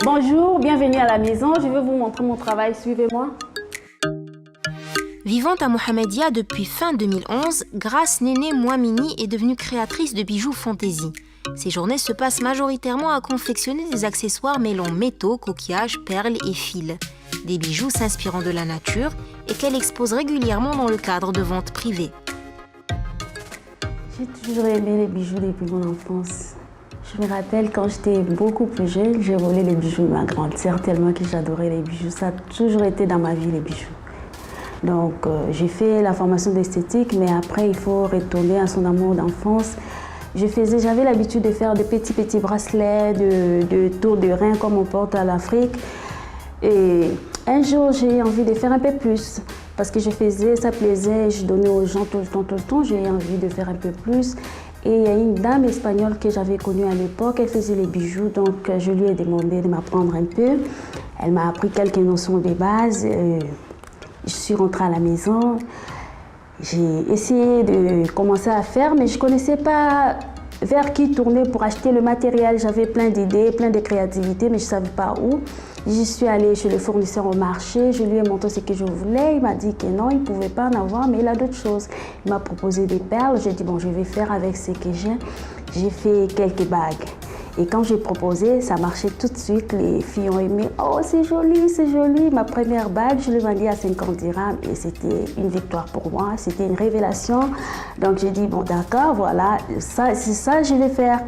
Bonjour, bienvenue à la maison. Je vais vous montrer mon travail. Suivez-moi. Vivant à Mohamedia depuis fin 2011, Grace Néné Mouamini est devenue créatrice de bijoux fantaisie. Ses journées se passent majoritairement à confectionner des accessoires mêlant métaux, coquillages, perles et fils. Des bijoux s'inspirant de la nature et qu'elle expose régulièrement dans le cadre de ventes privées. J'ai toujours aimé les bijoux depuis mon enfance. Je me rappelle quand j'étais beaucoup plus jeune, j'ai volé les bijoux de ma grande sœur tellement que j'adorais les bijoux. Ça a toujours été dans ma vie, les bijoux. Donc j'ai fait la formation d'esthétique, mais après il faut retourner à son amour d'enfance. J'avais l'habitude de faire de petits bracelets, de tours de rein comme on porte à l'Afrique. Et un jour j'ai envie de faire un peu plus parce que je faisais, ça plaisait, je donnais aux gens tout le temps. J'ai envie de faire un peu plus. Et il y a une dame espagnole que j'avais connue à l'époque, elle faisait les bijoux, donc je lui ai demandé de m'apprendre un peu. Elle m'a appris quelques notions de base. Je suis rentrée à la maison, j'ai essayé de commencer à faire, mais je ne connaissais pas vers qui tourner pour acheter le matériel. J'avais plein d'idées, plein de créativité, mais je ne savais pas où. J'y suis allée chez le fournisseur au marché, je lui ai montré ce que je voulais. Il m'a dit que non, il ne pouvait pas en avoir, mais il a d'autres choses. Il m'a proposé des perles, j'ai dit bon, je vais faire avec ce que j'ai. J'ai fait quelques bagues. Et quand j'ai proposé, ça marchait tout de suite. Les filles ont aimé. Oh, c'est joli, c'est joli. Ma première bague, je l'ai vendue à 50 dirhams et c'était une victoire pour moi. C'était une révélation. Donc j'ai dit, bon, d'accord, voilà, c'est ça que je vais faire.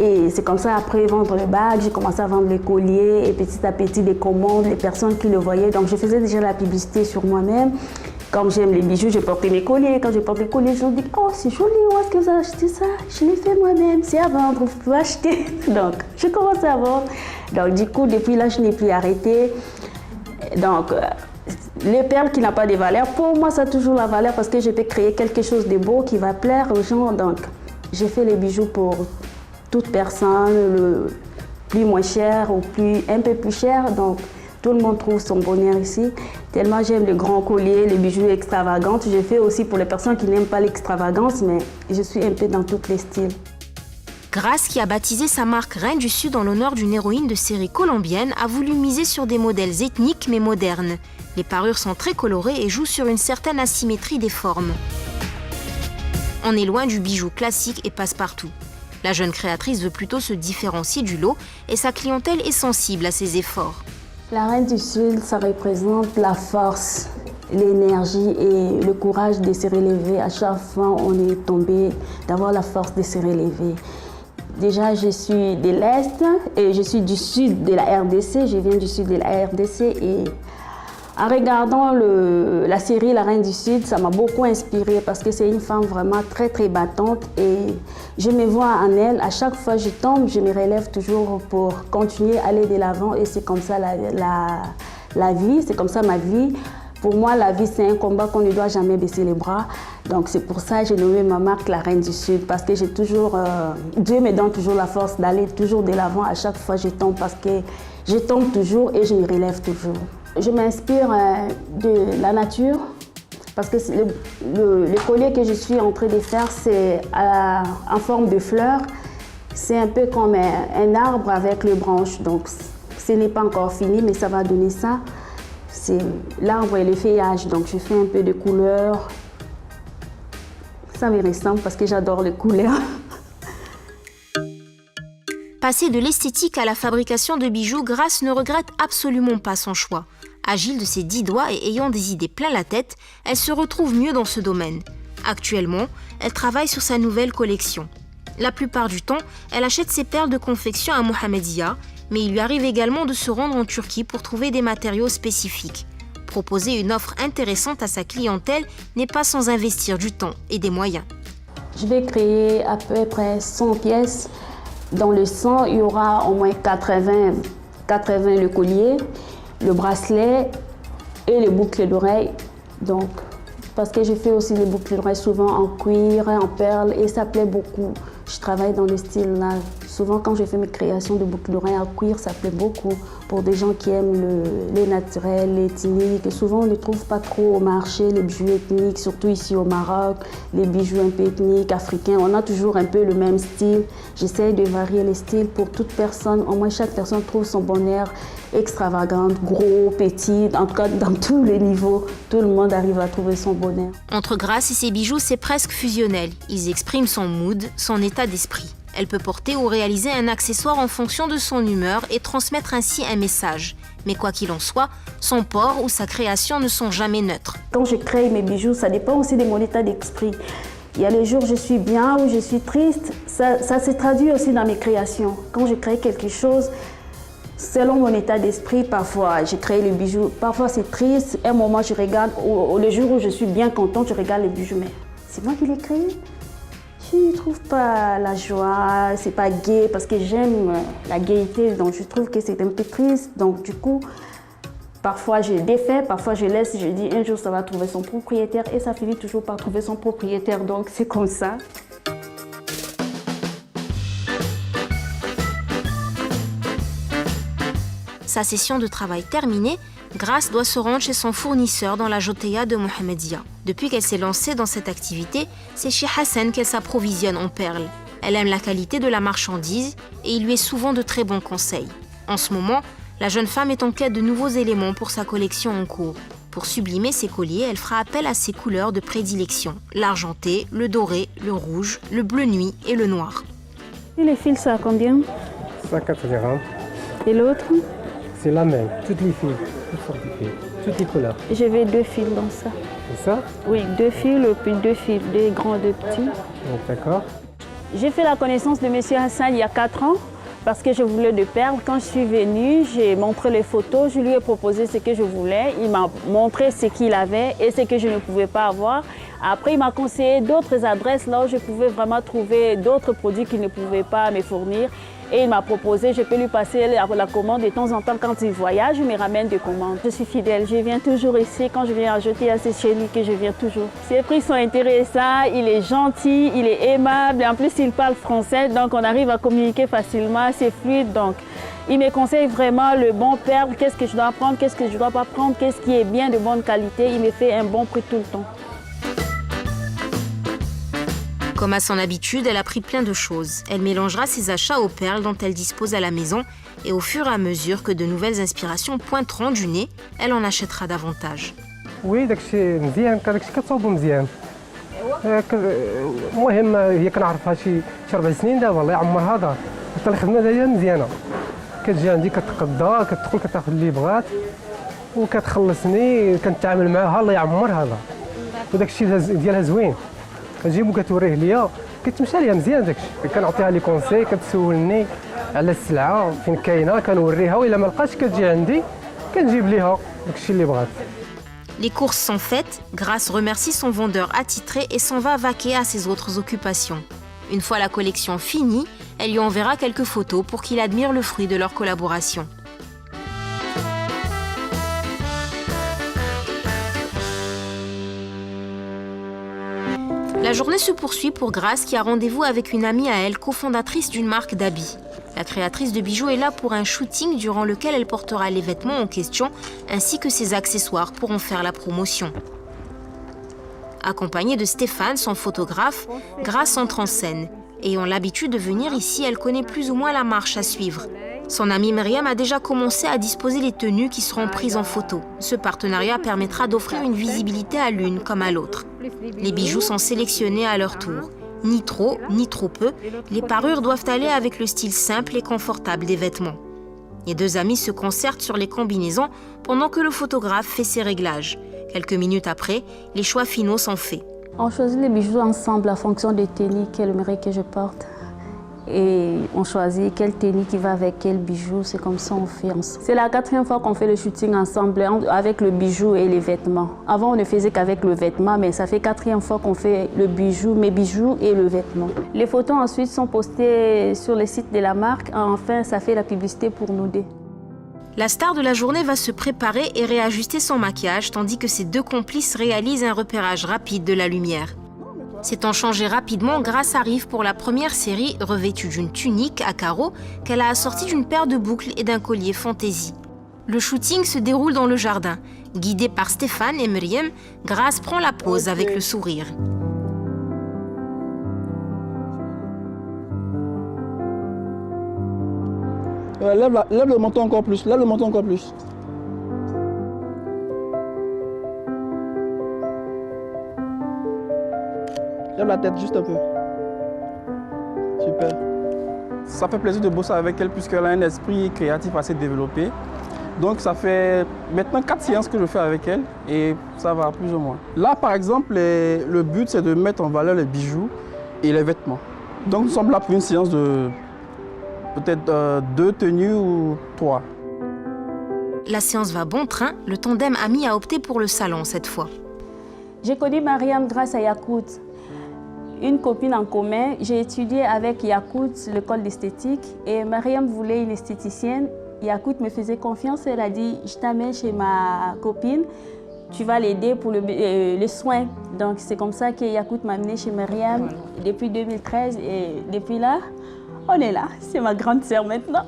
Et c'est comme ça, après vendre les bagues, j'ai commencé à vendre les colliers et petit à petit des commandes, les personnes qui le voyaient. Donc je faisais déjà la publicité sur moi-même. Comme j'aime les bijoux, j'ai porté mes colliers. Quand je porte les colliers, je me dis, oh, c'est joli, où est-ce que vous avez acheté ça? Je l'ai fait moi-même, c'est à vendre, vous pouvez acheter. Donc, j'ai commencé à vendre. Donc, du coup, depuis là, je n'ai plus arrêté. Donc, les perles qui n'ont pas de valeur, pour moi, ça a toujours la valeur parce que je peux créer quelque chose de beau qui va plaire aux gens. Donc, j'ai fait les bijoux pour toute personne, le plus moins cher ou un peu plus cher. Donc, tout le monde trouve son bonheur ici. Tellement j'aime les grands colliers, les bijoux extravagants. Je fais aussi pour les personnes qui n'aiment pas l'extravagance, mais je suis un peu dans tous les styles. Grace, qui a baptisé sa marque Reine du Sud en l'honneur d'une héroïne de série colombienne, a voulu miser sur des modèles ethniques mais modernes. Les parures sont très colorées et jouent sur une certaine asymétrie des formes. On est loin du bijou classique et passe-partout. La jeune créatrice veut plutôt se différencier du lot et sa clientèle est sensible à ses efforts. La Reine du Sud, ça représente la force, l'énergie et le courage de se relever. À chaque fois, on est tombé d'avoir la force de se relever. Déjà, je suis de l'Est et je suis du Sud de la RDC. Je viens du Sud de la RDC et en regardant la série La Reine du Sud, ça m'a beaucoup inspirée parce que c'est une femme vraiment très battante et je me vois en elle. À chaque fois que je tombe, je me relève toujours pour continuer à aller de l'avant et c'est comme ça la vie, c'est comme ça ma vie. Pour moi, la vie, c'est un combat qu'on ne doit jamais baisser les bras. Donc c'est pour ça que j'ai nommé ma marque La Reine du Sud parce que Dieu me donne toujours la force d'aller toujours de l'avant à chaque fois que je tombe parce que je tombe toujours et je me relève toujours. Je m'inspire de la nature parce que le collier que je suis en train de faire, c'est en forme de fleur. C'est un peu comme un arbre avec les branches. Donc, ce n'est pas encore fini, mais ça va donner ça. C'est l'arbre et le feuillage. Donc, je fais un peu de couleurs. Ça me ressemble parce que j'adore les couleurs. Passée de l'esthétique à la fabrication de bijoux, Grace ne regrette absolument pas son choix. Agile de ses 10 doigts et ayant des idées plein la tête, elle se retrouve mieux dans ce domaine. Actuellement, elle travaille sur sa nouvelle collection. La plupart du temps, elle achète ses perles de confection à Mohamedia, mais il lui arrive également de se rendre en Turquie pour trouver des matériaux spécifiques. Proposer une offre intéressante à sa clientèle n'est pas sans investir du temps et des moyens. Je vais créer à peu près 100 pièces. Dans le 100, il y aura au moins 80 le collier, le bracelet et les boucles d'oreilles. Donc, parce que je fais aussi les boucles d'oreilles souvent en cuir, en perles et ça plaît beaucoup. Je travaille dans le style là Souvent, quand je fais mes créations de boucles d'oreilles à cuir, ça plaît beaucoup pour des gens qui aiment les naturels, les ethniques. Et souvent, on ne trouve pas trop au marché les bijoux ethniques, surtout ici au Maroc, les bijoux un peu ethniques, africains. On a toujours un peu le même style. J'essaie de varier les styles pour toute personne. Au moins, chaque personne trouve son bonheur extravagante, gros, petit, en tout cas dans tous les niveaux. Tout le monde arrive à trouver son bonheur. Entre Grace et ses bijoux, c'est presque fusionnel. Ils expriment son mood, son état d'esprit. Elle peut porter ou réaliser un accessoire en fonction de son humeur et transmettre ainsi un message. Mais quoi qu'il en soit, son port ou sa création ne sont jamais neutres. Quand je crée mes bijoux, ça dépend aussi de mon état d'esprit. Il y a les jours où je suis bien, où je suis triste. Ça se traduit aussi dans mes créations. Quand je crée quelque chose, selon mon état d'esprit, parfois je crée les bijoux. Parfois c'est triste, un moment je regarde, le jour où je suis bien contente, je regarde les bijoux. Mais c'est moi qui les crée. Je ne trouve pas la joie, c'est pas gai parce que j'aime la gaieté, donc je trouve que c'est un peu triste. Donc du coup, parfois je défais, parfois je laisse, je dis un jour ça va trouver son propriétaire et ça finit toujours par trouver son propriétaire, donc c'est comme ça. Sa session de travail terminée, Grace doit se rendre chez son fournisseur dans la Joteya de Mohammedia. Depuis qu'elle s'est lancée dans cette activité, c'est chez Hassan qu'elle s'approvisionne en perles. Elle aime la qualité de la marchandise et il lui est souvent de très bons conseils. En ce moment, la jeune femme est en quête de nouveaux éléments pour sa collection en cours. Pour sublimer ses colliers, elle fera appel à ses couleurs de prédilection, l'argenté, le doré, le rouge, le bleu nuit et le noir. Et les fils, ça à combien? 104 dirhams. Et l'autre? C'est la même, toutes les fils, toutes sortes de fils, toutes les couleurs. Je vais 2 fils dans ça. C'est ça? Oui, 2 fils, puis 2 fils, 2 grands, 2 petits. D'accord. J'ai fait la connaissance de M. Hassan il y a 4 ans parce que je voulais des perles. Quand je suis venue, j'ai montré les photos, je lui ai proposé ce que je voulais. Il m'a montré ce qu'il avait et ce que je ne pouvais pas avoir. Après, il m'a conseillé d'autres adresses là où je pouvais vraiment trouver d'autres produits qu'il ne pouvait pas me fournir. Et il m'a proposé, je peux lui passer la commande de temps en temps quand il voyage, il me ramène des commandes. Je suis fidèle, je viens toujours ici. Quand je viens ajouter à ces chez lui que je viens toujours. Ses prix sont intéressants, il est gentil, il est aimable. Et en plus, il parle français, donc on arrive à communiquer facilement, c'est fluide. Donc, il me conseille vraiment le bon perle, qu'est-ce que je dois prendre, qu'est-ce que je ne dois pas prendre, qu'est-ce qui est bien de bonne qualité. Il me fait un bon prix tout le temps. Comme à son habitude, elle a pris plein de choses. Elle mélangera ses achats aux perles dont elle dispose à la maison et au fur et à mesure que de nouvelles inspirations pointeront du nez, elle en achètera davantage. Oui, داكشي مزيان داكشي كتصاوبو مزيان. المهم هي كنعرفها شي 4 سنين دابا الله يعمر هذا. حتى الخدمه ديالها مزيانه. كتجي عندي كتقضى كتدخل كتاخذ اللي بغات وكتخلصني كنتعامل معاها الله يعمر هذا. وداكشي ديالها زوين. كنجيبو كتوريه ليا كتمشى ليها مزيان داكشي كنعطيها لي كونساي كتسولني على السلعه فين كاينه كنوريها والا ما لقاتش كتجي عندي كنجيب ليها داكشي اللي بغات. Les courses sont faites, Grace remercie son vendeur attitré et s'en va vaquer à ses autres occupations. Une fois la collection finie, elle lui enverra quelques photos pour qu'il admire le fruit de leur collaboration. La journée se poursuit pour Grace qui a rendez-vous avec une amie à elle, cofondatrice d'une marque d'habits. La créatrice de bijoux est là pour un shooting durant lequel elle portera les vêtements en question ainsi que ses accessoires pour en faire la promotion. Accompagnée de Stéphane, son photographe, Grace entre en scène. Ayant l'habitude de venir ici, elle connaît plus ou moins la marche à suivre. Son amie Myriam a déjà commencé à disposer les tenues qui seront prises en photo. Ce partenariat permettra d'offrir une visibilité à l'une comme à l'autre. Les bijoux sont sélectionnés à leur tour. Ni trop, ni trop peu, les parures doivent aller avec le style simple et confortable des vêtements. Les 2 amis se concertent sur les combinaisons pendant que le photographe fait ses réglages. Quelques minutes après, les choix finaux sont faits. On choisit les bijoux ensemble en fonction des tenues qu'elle aimerait que je porte. Et on choisit quelle tenue qui va avec quel bijou, c'est comme ça on fait ensemble. C'est la 4e fois qu'on fait le shooting ensemble avec le bijou et les vêtements. Avant on ne faisait qu'avec le vêtement, mais ça fait 4e fois qu'on fait le bijou, mes bijoux et le vêtement. Les photos ensuite sont postées sur le site de la marque. Enfin, ça fait la publicité pour nous 2. La star de la journée va se préparer et réajuster son maquillage, tandis que ses 2 complices réalisent un repérage rapide de la lumière. S'étant changée rapidement, Grace arrive pour la première série revêtue d'une tunique à carreaux qu'elle a assortie d'une paire de boucles et d'un collier fantaisie. Le shooting se déroule dans le jardin. Guidée par Stéphane et Myriam, Grace prend la pose avec le sourire. Lève le menton encore plus, lève le menton encore plus. Lève la tête juste un peu. Super. Ça fait plaisir de bosser avec elle puisqu'elle a un esprit créatif assez développé. Donc ça fait maintenant 4 séances que je fais avec elle et ça va plus ou moins. Là par exemple, le but c'est de mettre en valeur les bijoux et les vêtements. Donc nous sommes là pour une séance de peut-être 2 tenues ou 3. La séance va bon train, le tandem ami a opté pour le salon cette fois. J'ai connu Myriam grâce à Yakout. Une copine en commun, j'ai étudié avec Yakout l'école d'esthétique et Myriam voulait une esthéticienne. Yakout me faisait confiance, elle a dit « je t'amène chez ma copine, tu vas l'aider pour le soin ». Donc c'est comme ça que Yakout m'a amenée chez Myriam depuis 2013 et depuis là, on est là. C'est ma grande sœur maintenant.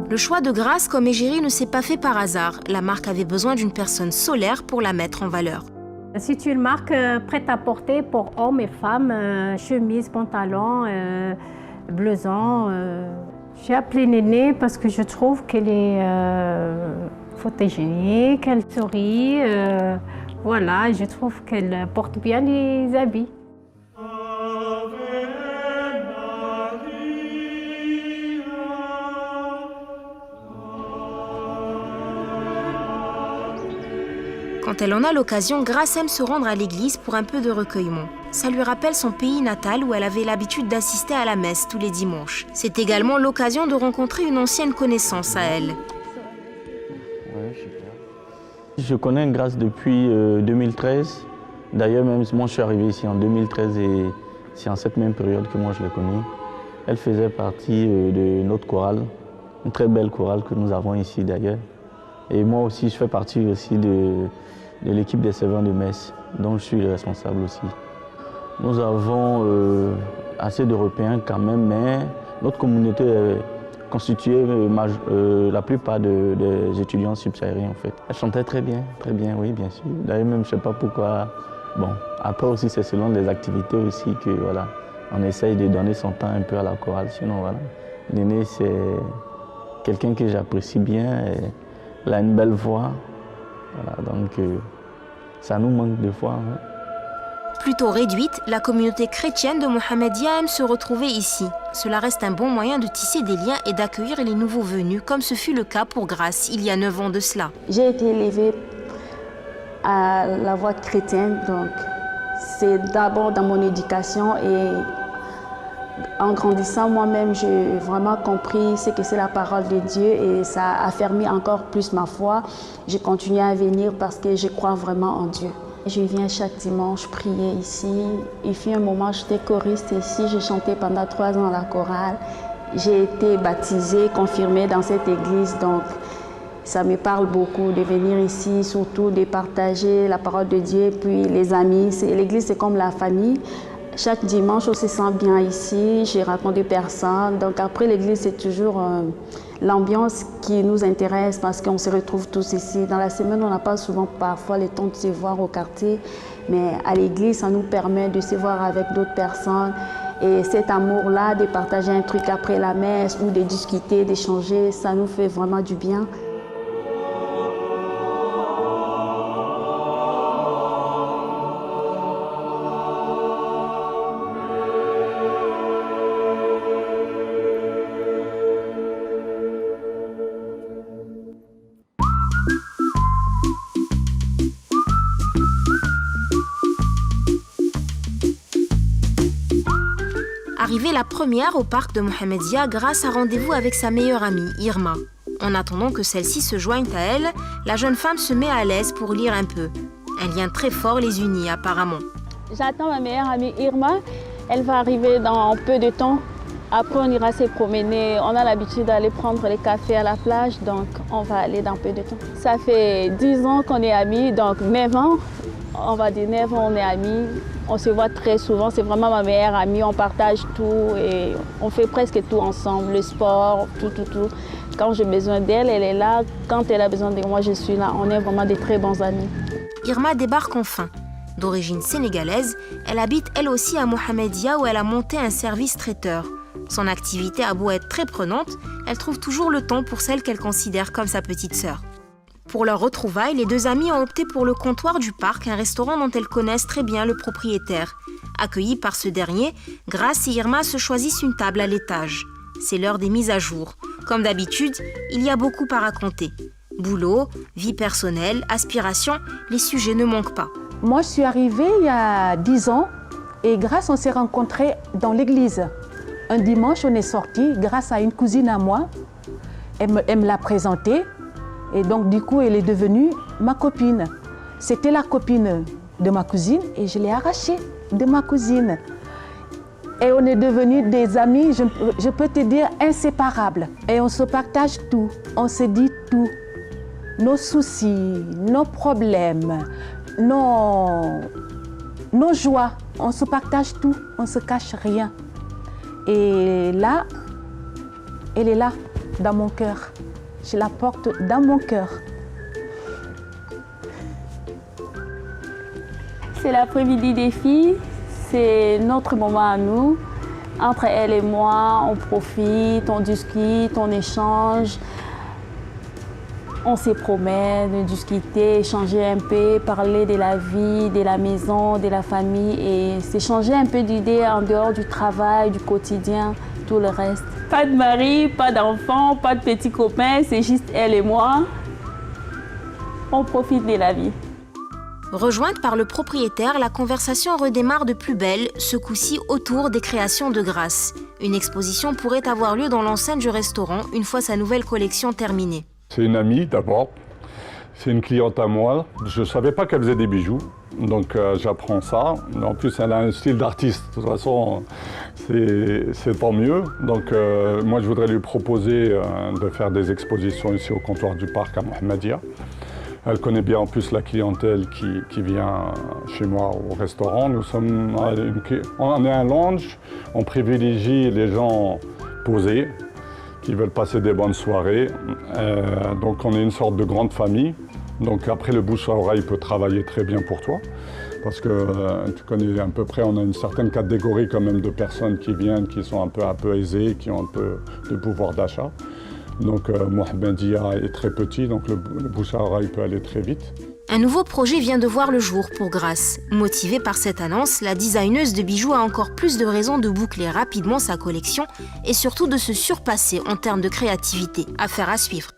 Le choix de Grace comme égérie ne s'est pas fait par hasard. La marque avait besoin d'une personne solaire pour la mettre en valeur. C'est une marque prête à porter pour hommes et femmes, chemise, pantalon, blouson. J'ai appelé Néné parce que je trouve qu'elle est photogénique, qu'elle sourit. Voilà, je trouve qu'elle porte bien les habits. Quand elle en a l'occasion, Grace aime se rendre à l'église pour un peu de recueillement. Ça lui rappelle son pays natal où elle avait l'habitude d'assister à la messe tous les dimanches. C'est également l'occasion de rencontrer une ancienne connaissance à elle. Ouais, super. Je connais Grace depuis 2013. D'ailleurs, même moi je suis arrivé ici en 2013 et c'est en cette même période que moi je l'ai connue. Elle faisait partie de notre chorale, une très belle chorale que nous avons ici d'ailleurs. Et moi aussi, je fais partie aussi de l'équipe des servants de messe, dont je suis le responsable aussi. Nous avons assez d'Européens quand même, mais notre communauté est constituée la plupart des étudiants subsahariens en fait. Elle chantait très bien, oui bien sûr. D'ailleurs même je ne sais pas pourquoi. Bon, après aussi c'est selon les activités aussi que voilà, on essaye de donner son temps un peu à la chorale. Sinon voilà, Néné c'est quelqu'un que j'apprécie bien. Elle a une belle voix, voilà, donc ça nous manque des fois. Hein. Plutôt réduite, la communauté chrétienne de Mohammedia aime se retrouver ici. Cela reste un bon moyen de tisser des liens et d'accueillir les nouveaux venus, comme ce fut le cas pour Grace il y a 9 ans de cela. J'ai été élevée à la voie chrétienne, donc c'est d'abord dans mon éducation et en grandissant, moi-même, j'ai vraiment compris ce que c'est la parole de Dieu et ça a affermi encore plus ma foi. J'ai continué à venir parce que je crois vraiment en Dieu. Je viens chaque dimanche prier ici. Il fut un moment, j'étais choriste ici, j'ai chanté pendant 3 ans à la chorale. J'ai été baptisée, confirmée dans cette église, donc ça me parle beaucoup de venir ici, surtout de partager la parole de Dieu, puis les amis. L'église, c'est comme la famille. Chaque dimanche, on se sent bien ici, j'ai rencontré personne. Donc après l'église, c'est toujours l'ambiance qui nous intéresse parce qu'on se retrouve tous ici. Dans la semaine, on n'a pas souvent parfois le temps de se voir au quartier, mais à l'église, ça nous permet de se voir avec d'autres personnes. Et cet amour-là, de partager un truc après la messe ou de discuter, d'échanger, ça nous fait vraiment du bien. Arrivée la première au parc de Mohammedia, Grace a rendez-vous avec sa meilleure amie, Irma. En attendant que celle-ci se joigne à elle, la jeune femme se met à l'aise pour lire un peu. Un lien très fort les unit apparemment. J'attends ma meilleure amie Irma. Elle va arriver dans peu de temps. Après, on ira se promener. On a l'habitude d'aller prendre les cafés à la plage, donc on va aller dans peu de temps. Ça fait 10 ans qu'on est amis, donc 9 ans. On va dîner, on est amis, on se voit très souvent, c'est vraiment ma meilleure amie, on partage tout et on fait presque tout ensemble, le sport, tout. Quand j'ai besoin d'elle, elle est là, quand elle a besoin de moi, je suis là, on est vraiment des très bons amis. Irma débarque enfin. D'origine sénégalaise, elle habite elle aussi à Mohamedia où elle a monté un service traiteur. Son activité a beau être très prenante, elle trouve toujours le temps pour celle qu'elle considère comme sa petite sœur. Pour leur retrouvaille, les deux amies ont opté pour le comptoir du parc, un restaurant dont elles connaissent très bien le propriétaire. Accueillies par ce dernier, Grace et Irma se choisissent une table à l'étage. C'est l'heure des mises à jour. Comme d'habitude, il y a beaucoup à raconter. Boulot, vie personnelle, aspiration, les sujets ne manquent pas. Moi, je suis arrivée il y a 10 ans et Grace, on s'est rencontrés dans l'église. Un dimanche, on est sortis grâce à une cousine à moi. Elle me l'a présentée et donc du coup, elle est devenue ma copine. C'était la copine de ma cousine et je l'ai arrachée de ma cousine. Et on est devenus des amis, je peux te dire, inséparables. Et on se partage tout, on se dit tout. Nos soucis, nos problèmes, nos joies, on se partage tout, on ne se cache rien. Et là, elle est là, dans mon cœur. Je la porte dans mon cœur. C'est l'après-midi des filles, c'est notre moment à nous. Entre elle et moi, on profite, on discute, on échange. On se promène, discuter, échanger un peu, parler de la vie, de la maison, de la famille et s'échanger un peu d'idées en dehors du travail, du quotidien, tout le reste. Pas de mari, pas d'enfant, pas de petits copains, c'est juste elle et moi. On profite de la vie. Rejointe par le propriétaire, la conversation redémarre de plus belle, ce coup-ci autour des créations de Grace. Une exposition pourrait avoir lieu dans l'enceinte du restaurant une fois sa nouvelle collection terminée. C'est une amie d'abord, c'est une cliente à moi. Je ne savais pas qu'elle faisait des bijoux, donc j'apprends ça. En plus, elle a un style d'artiste, de toute façon, c'est tant mieux. Donc moi, je voudrais lui proposer de faire des expositions ici au comptoir du parc à Mohamedia. Elle connaît bien en plus la clientèle qui vient chez moi au restaurant. On est un lounge, on privilégie les gens posés, qui veulent passer des bonnes soirées. Donc on est une sorte de grande famille. Donc après le bouche à oreille peut travailler très bien pour toi. Parce que tu connais à peu près, on a une certaine catégorie quand même de personnes qui viennent, qui sont un peu aisées, qui ont un peu de pouvoir d'achat. Donc Mohamedia est très petit, donc le bouche à oreille peut aller très vite. Un nouveau projet vient de voir le jour pour Grace. Motivée par cette annonce, la designeuse de bijoux a encore plus de raisons de boucler rapidement sa collection et surtout de se surpasser en termes de créativité. Affaire à suivre.